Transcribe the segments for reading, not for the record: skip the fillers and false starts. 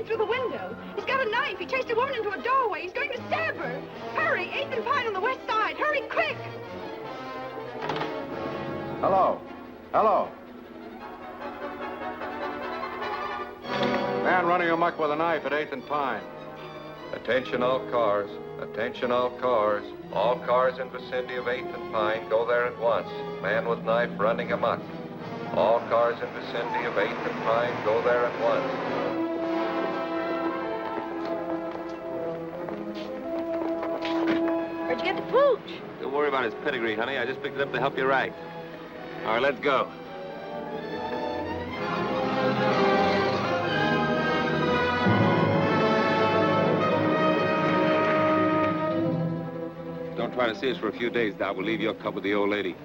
Through the window. He's got a knife. He chased a woman into a doorway. He's going to stab her. Hurry, 8th and Pine on the west side. Hurry, quick! Hello. Hello. Man running amok with a knife at 8th and Pine. Attention all cars. Attention all cars. All cars in vicinity of 8th and Pine, go there at once. Man with knife running amok. All cars in vicinity of 8th and Pine, go there at once. Where'd you get the pooch? Don't worry about his pedigree, honey. I just picked it up to help you right. All right, let's go. Don't try to see us for a few days, Doc. We'll leave your cub with the old lady.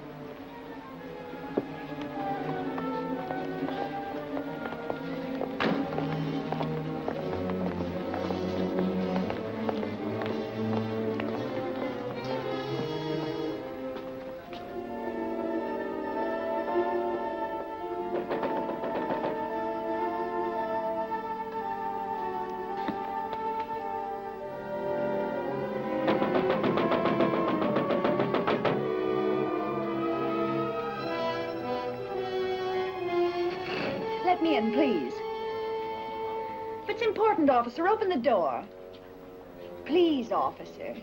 Let me in, please. If it's important, officer, open the door. Please, officer.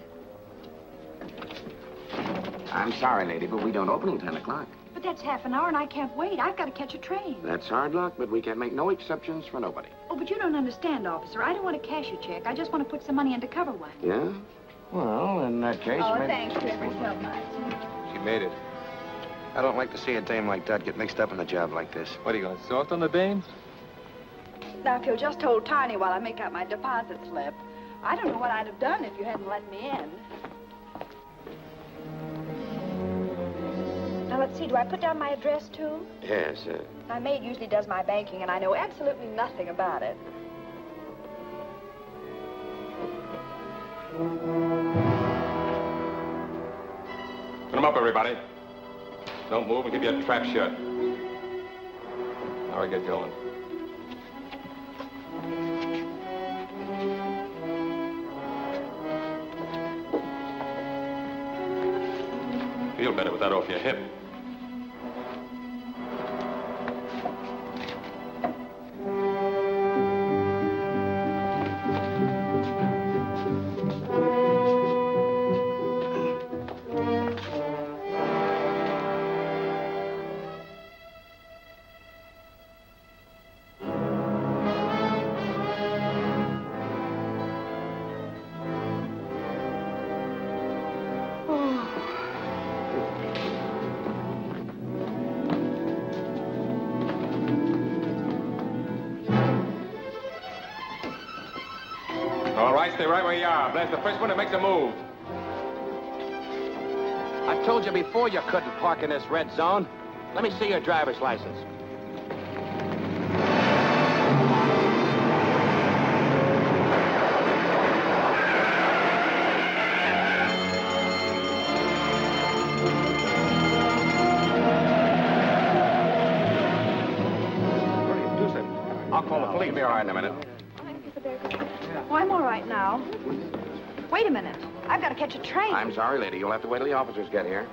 I'm sorry, lady, but we don't open until 10 o'clock. But that's half an hour, and I can't wait. I've got to catch a train. That's hard luck, but we can make no exceptions for nobody. Oh, but you don't understand, officer. I don't want to cash a check. I just want to put some money in to cover one. Yeah? Well, in that case... Oh, maybe... thanks ever so much. She made it. I don't like to see a dame like that get mixed up in a job like this. What, are you going soft on the dame? Now, if you'll just hold Tiny while I make out my deposit slip. I don't know what I'd have done if you hadn't let me in. Now, let's see. Do I put down my address, too? Yes, My maid usually does my banking, and I know absolutely nothing about it. Put them up, everybody. Don't move and keep your trap shut. Now we get going. Feel better with that off your hip. All right, stay right where you are. Blast the first one that makes a move. I told you before you couldn't park in this red zone. Let me see your driver's license. I'll call the police. Be all right in a minute. Oh, I'm all right now. Wait a minute. I've got to catch a train. I'm sorry, lady. You'll have to wait till the officers get here.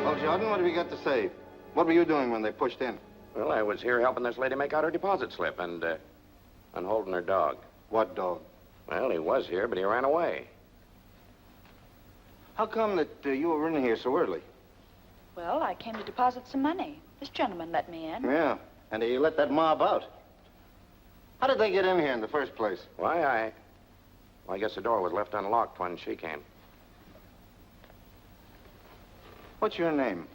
Well, Jordan, what have you got to say? What were you doing when they pushed in? Well, I was here helping this lady make out her deposit slip and holding her dog. What dog? Well, he was here, but he ran away. How come that you were in here so early? Well, I came to deposit some money. This gentleman let me in. Yeah, and you let that mob out. How did they get in here in the first place? Why, I guess the door was left unlocked when she came. What's your name?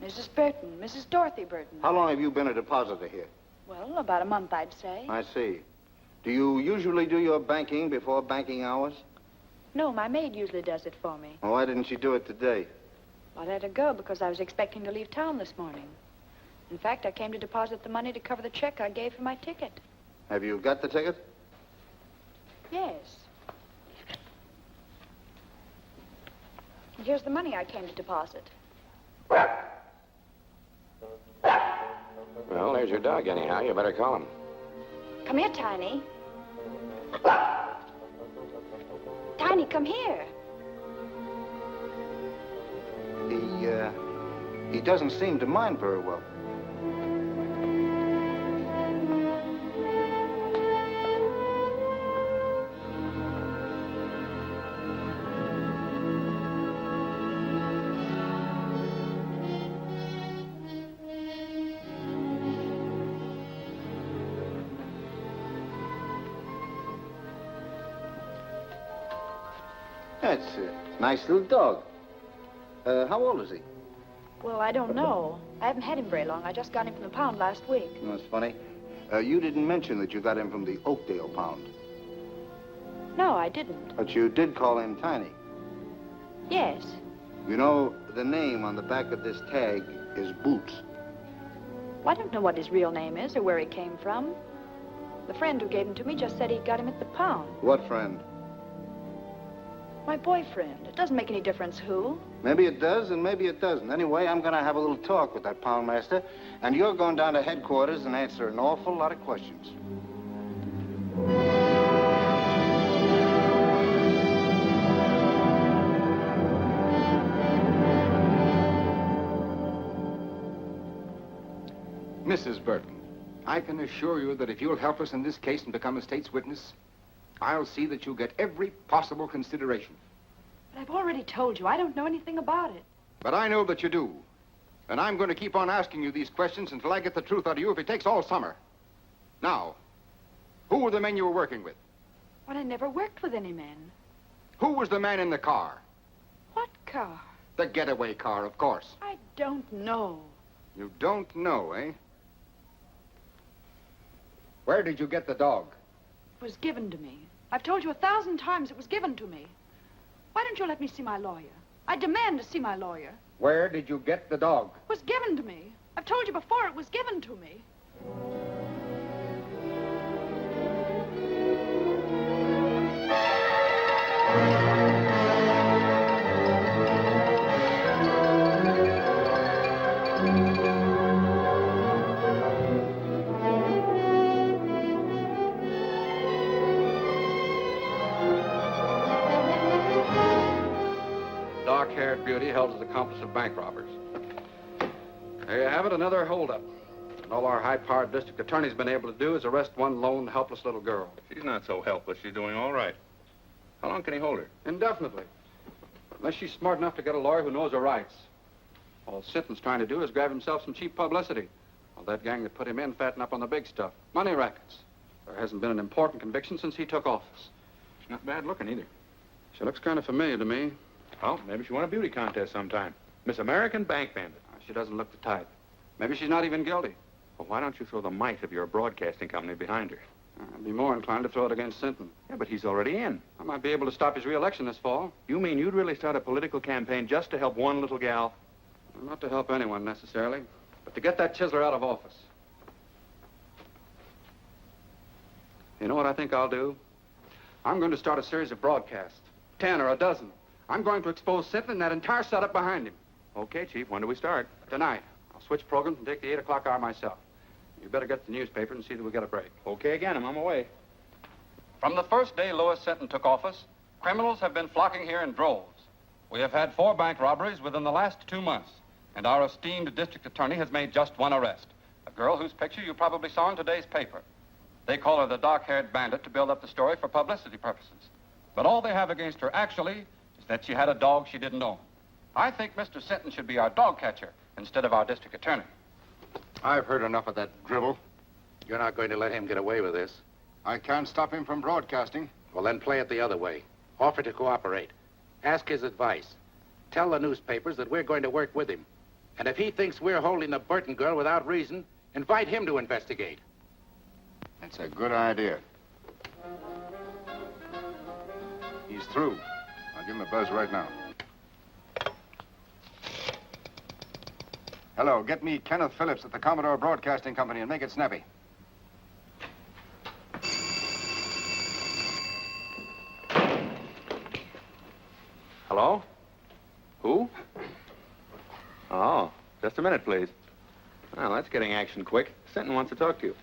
Mrs. Burton, Mrs. Dorothy Burton. How long have you been a depositor here? Well, about a month, I'd say. I see. Do you usually do your banking before banking hours? No, my maid usually does it for me. Well, why didn't she do it today? I let her go because I was expecting to leave town this morning. In fact, I came to deposit the money to cover the check I gave for my ticket. Have you got the ticket? Yes. And here's the money I came to deposit. Well, there's your dog anyhow. You better call him. Come here, Tiny. Tiny, come here. He doesn't seem to mind very well. That's a nice little dog. How old is he? Well, I don't know. I haven't had him very long. I just got him from the pound last week. That's funny. You didn't mention that you got him from the Oakdale pound. No, I didn't. But you did call him Tiny. Yes. You know, the name on the back of this tag is Boots. Well, I don't know what his real name is or where he came from. The friend who gave him to me just said he got him at the pound. What friend? My boyfriend. It doesn't make any difference who. Maybe it does, and maybe it doesn't. Anyway, I'm going to have a little talk with that poundmaster, and you're going down to headquarters and answer an awful lot of questions. Mrs. Burton, I can assure you that if you'll help us in this case and become a state's witness, I'll see that you get every possible consideration. But I've already told you, I don't know anything about it. But I know that you do. And I'm going to keep on asking you these questions until I get the truth out of you if it takes all summer. Now, who were the men you were working with? Well, I never worked with any men. Who was the man in the car? What car? The getaway car, of course. I don't know. You don't know, eh? Where did you get the dog? It was given to me. I've told you 1,000 times it was given to me. Why don't you let me see my lawyer? I demand to see my lawyer. Where did you get the dog? It was given to me. I've told you before it was given to me. Dark-haired beauty held as accomplice of bank robbers. There you have it, another holdup. And all our high-powered district attorney's been able to do is arrest one lone, helpless little girl. She's not so helpless. She's doing all right. How long can he hold her? Indefinitely. Unless she's smart enough to get a lawyer who knows her rights. All Sinton's trying to do is grab himself some cheap publicity. Well, that gang that put him in fatten up on the big stuff. Money rackets. There hasn't been an important conviction since he took office. She's not bad looking either. She looks kind of familiar to me. Well, maybe she won a beauty contest sometime. Miss American Bank Bandit. She doesn't look the type. Maybe she's not even guilty. Well, why don't you throw the might of your broadcasting company behind her? I'd be more inclined to throw it against Sinton. Yeah, but he's already in. I might be able to stop his re-election this fall. You mean you'd really start a political campaign just to help one little gal? Well, not to help anyone, necessarily, but to get that chiseler out of office. You know what I think I'll do? I'm going to start a series of broadcasts. 10 or a dozen. I'm going to expose Sinton and that entire setup behind him. Okay, Chief. When do we start? Tonight. I'll switch programs and take the 8 o'clock hour myself. You better get the newspaper and see that we get a break. Okay again. I'm on my way. From the first day Lewis Sinton took office, criminals have been flocking here in droves. We have had 4 bank robberies within the last 2 months, and our esteemed district attorney has made just one arrest, a girl whose picture you probably saw in today's paper. They call her the dark-haired bandit to build up the story for publicity purposes. But all they have against her, actually, is that she had a dog she didn't own. I think Mr. Sinton should be our dog catcher instead of our district attorney. I've heard enough of that drivel. You're not going to let him get away with this. I can't stop him from broadcasting. Well, then play it the other way. Offer to cooperate. Ask his advice. Tell the newspapers that we're going to work with him. And if he thinks we're holding the Burton girl without reason, invite him to investigate. That's a good idea. through. I'll give him a buzz right now. Hello, get me Kenneth Phillips at the Commodore Broadcasting Company and make it snappy. Hello? Who? Oh, just a minute, please. Well, that's getting action quick. Sinton wants to talk to you.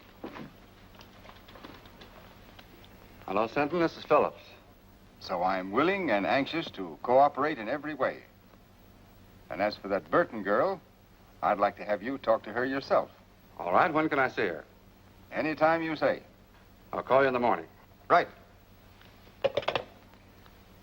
Hello, Sinton. This is Phillips. So I'm willing and anxious to cooperate in every way. And as for that Burton girl, I'd like to have you talk to her yourself. All right. When can I see her? Anytime you say. I'll call you in the morning. Right.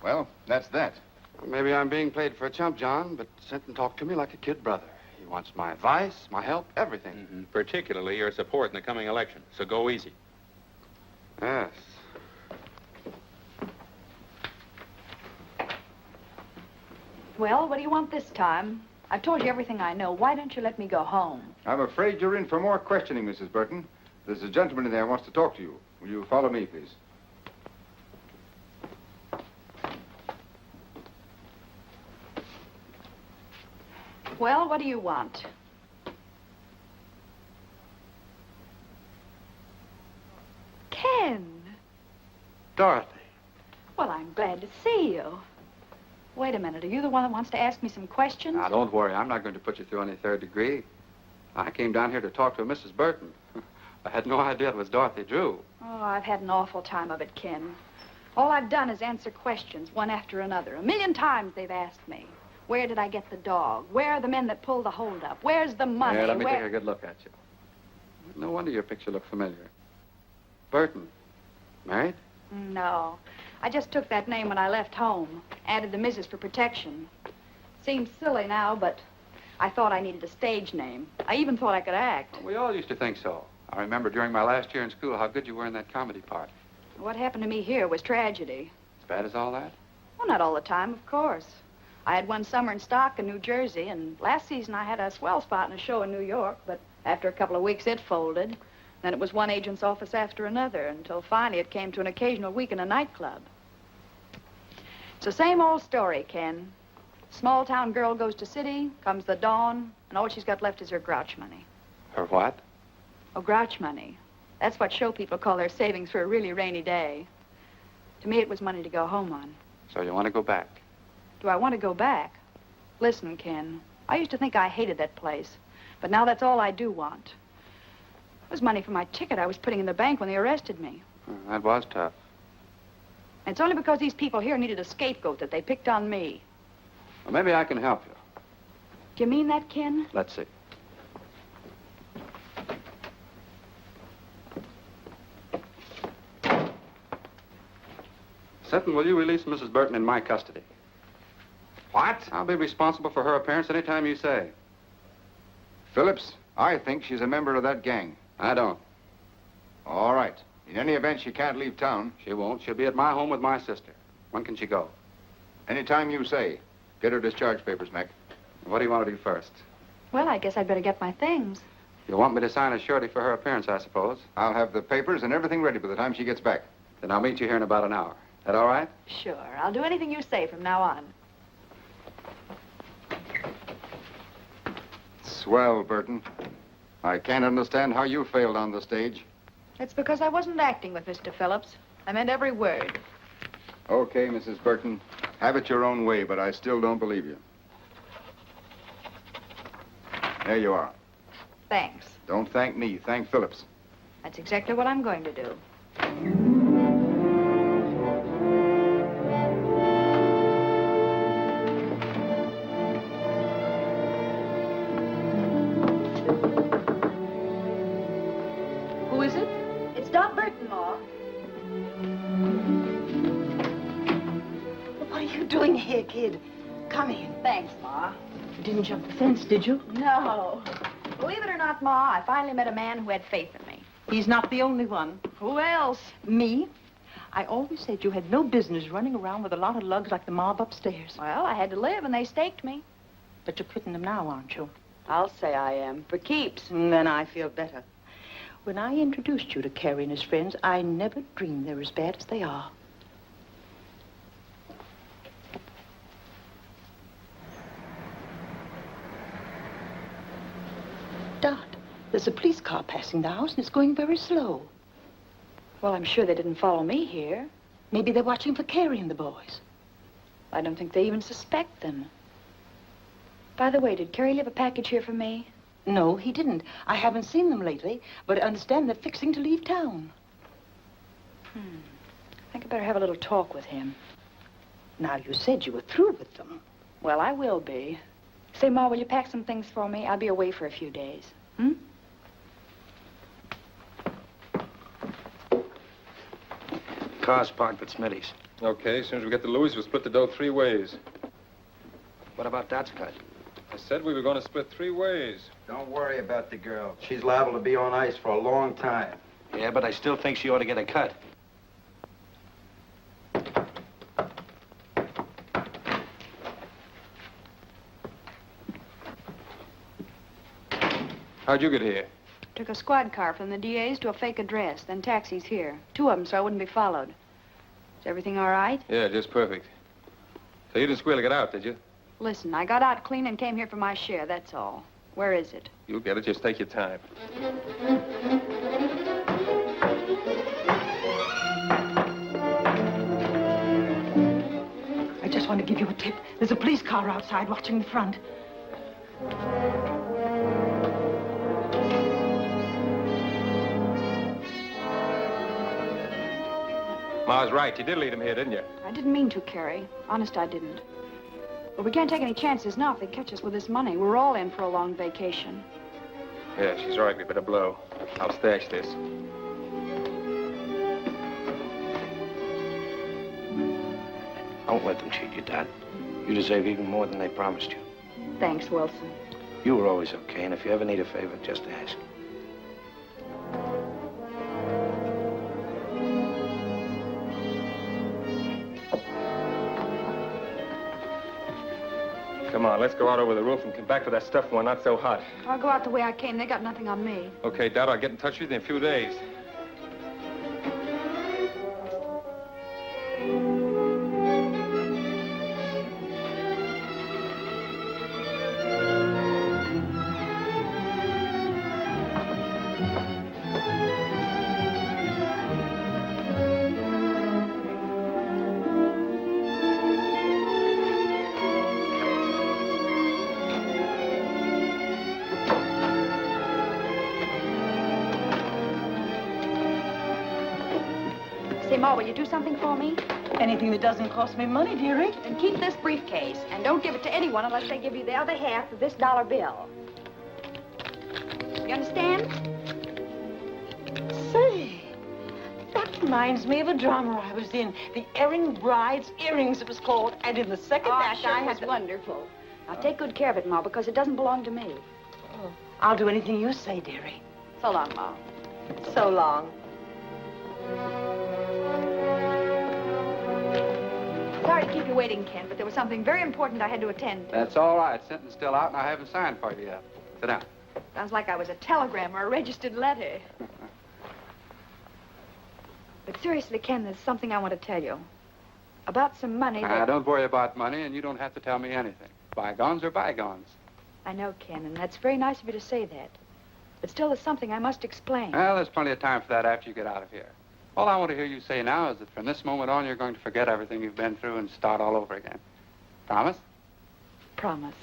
Well, that's that. Well, maybe I'm being played for a chump, John, but Sinton talked to me like a kid brother. He wants my advice, my help, everything. Mm-hmm. Particularly your support in the coming election. So go easy. Yes. Well, what do you want this time? I've told you everything I know. Why don't you let me go home? I'm afraid you're in for more questioning, Mrs. Burton. There's a gentleman in there who wants to talk to you. Will you follow me, please? Well, what do you want? Ken. Dorothy. Well, I'm glad to see you. Wait a minute. Are you the one that wants to ask me some questions? Now, don't worry. I'm not going to put you through any third degree. I came down here to talk to Mrs. Burton. I had no idea it was Dorothy Drew. Oh, I've had an awful time of it, Ken. All I've done is answer questions, one after another. 1,000,000 times they've asked me. Where did I get the dog? Where are the men that pulled the holdup? Where's the money? Yeah, let me take a good look at you. No wonder your picture looked familiar. Burton. Married? No. I just took that name when I left home. Added the Mrs. for protection. Seems silly now, but I thought I needed a stage name. I even thought I could act. We all used to think so. I remember during my last year in school how good you were in that comedy part. What happened to me here was tragedy. As bad as all that? Well, not all the time, of course. I had one summer in stock in New Jersey, and last season I had a swell spot in a show in New York, but after a couple of weeks it folded. Then it was one agent's office after another, until finally it came to an occasional week in a nightclub. It's the same old story, Ken. Small town girl goes to city, comes the dawn, and all she's got left is her grouch money. Her what? Oh, grouch money. That's what show people call their savings for a really rainy day. To me, it was money to go home on. So you want to go back? Do I want to go back? Listen, Ken, I used to think I hated that place, but now that's all I do want. It was money for my ticket I was putting in the bank when they arrested me. That was tough. And it's only because these people here needed a scapegoat that they picked on me. Well, maybe I can help you. Do you mean that, Ken? Let's see. Sinton, will you release Mrs. Burton in my custody? What? I'll be responsible for her appearance any time you say. Phillips, I think she's a member of that gang. I don't. All right. In any event, she can't leave town. She won't. She'll be at my home with my sister. When can she go? Anytime you say. Get her discharge papers, Mac. What do you want to do first? Well, I guess I'd better get my things. You want me to sign a surety for her appearance, I suppose? I'll have the papers and everything ready by the time she gets back. Then I'll meet you here in about an hour. That all right? Sure. I'll do anything you say from now on. Swell, Burton. I can't understand how you failed on the stage. It's because I wasn't acting with Mr. Phillips. I meant every word. Okay, Mrs. Burton. Have it your own way, but I still don't believe you. There you are. Thanks. Don't thank me. Thank Phillips. That's exactly what I'm going to do. Who is it? It's Don Burton, Ma. What are you doing here, kid? Come in. Thanks, Ma. You didn't jump the fence, did you? No. Believe it or not, Ma, I finally met a man who had faith in me. He's not the only one. Who else? Me? I always said you had no business running around with a lot of lugs like the mob upstairs. Well, I had to live, and they staked me. But you're quitting them now, aren't you? I'll say I am. For keeps. Then I feel better. When I introduced you to Carrie and his friends, I never dreamed they're as bad as they are. There's a police car passing the house, and it's going very slow. Well, I'm sure they didn't follow me here. Maybe they're watching for Carrie and the boys. I don't think they even suspect them. By the way, did Carrie leave a package here for me? No, he didn't. I haven't seen them lately, but I understand they're fixing to leave town. I think I better have a little talk with him. Now, you said you were through with them. Well, I will be. Say, Ma, will you pack some things for me? I'll be away for a few days. Car's parked at Smitty's. Okay, as soon as we get to Louis, we'll split the dough 3 ways. What about Dot's cut? I said we were going to split 3 ways. Don't worry about the girl. She's liable to be on ice for a long time. Yeah, but I still think she ought to get a cut. How'd you get here? Took a squad car from the DA's to a fake address, then taxis here. 2 of them, so I wouldn't be followed. Is everything all right? Yeah, just perfect. So you didn't squeal to get out, did you? Listen, I got out clean and came here for my share, that's all. Where is it? You'll get it. Just take your time. I just want to give you a tip. There's a police car outside watching the front. Ma's right. You did lead him here, didn't you? I didn't mean to, Carrie. Honest, I didn't. But we can't take any chances now if they catch us with this money. We're all in for a long vacation. Yeah, she's right. We better blow. I'll stash this. Don't let them cheat you, Dot. You deserve even more than they promised you. Thanks, Wilson. You were always okay, and if you ever need a favor, just ask. Come on, let's go out over the roof and come back to that stuff when not so hot. I'll go out the way I came. They got nothing on me. Okay, Dad, I'll get in touch with you in a few days. Say, Ma, will you do something for me? Anything that doesn't cost me money, dearie. Then keep this briefcase, and don't give it to anyone unless they give you the other half of this dollar bill. You understand? Say, that reminds me of a drama I was in. The Erring Bride's Earrings, it was called. And in the second act, sure I was had wonderful. Now, take good care of it, Ma, because it doesn't belong to me. Oh, I'll do anything you say, dearie. So long, Ma. So long. Sorry to keep you waiting, Ken, but there was something very important I had to attend to. That's all right. Sentence still out, and I haven't signed for you yet. Sit down. Sounds like I was a telegram or a registered letter. But seriously, Ken, there's something I want to tell you. About some money that... Don't worry about money, and you don't have to tell me anything. Bygones are bygones. I know, Ken, and that's very nice of you to say that. But still, there's something I must explain. Well, there's plenty of time for that after you get out of here. All I want to hear you say now is that from this moment on, you're going to forget everything you've been through and start all over again. Promise? Promise.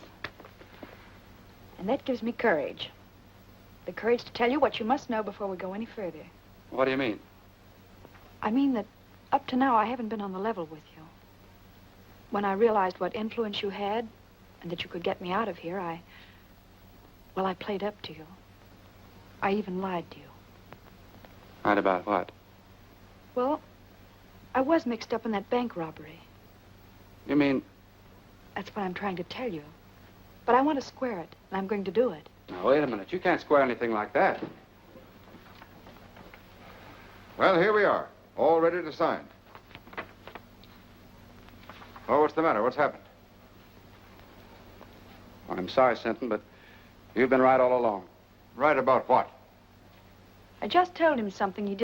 And that gives me courage. The courage to tell you what you must know before we go any further. What do you mean? I mean that up to now, I haven't been on the level with you. When I realized what influence you had and that you could get me out of here, I played up to you. I even lied to you. Lied about what? Well, I was mixed up in that bank robbery. You mean... That's what I'm trying to tell you. But I want to square it, and I'm going to do it. Now, wait a minute. You can't square anything like that. Well, here we are, all ready to sign. Oh, what's the matter? What's happened? I'm sorry, Sinton, but you've been right all along. Right about what? I just told him something he didn't.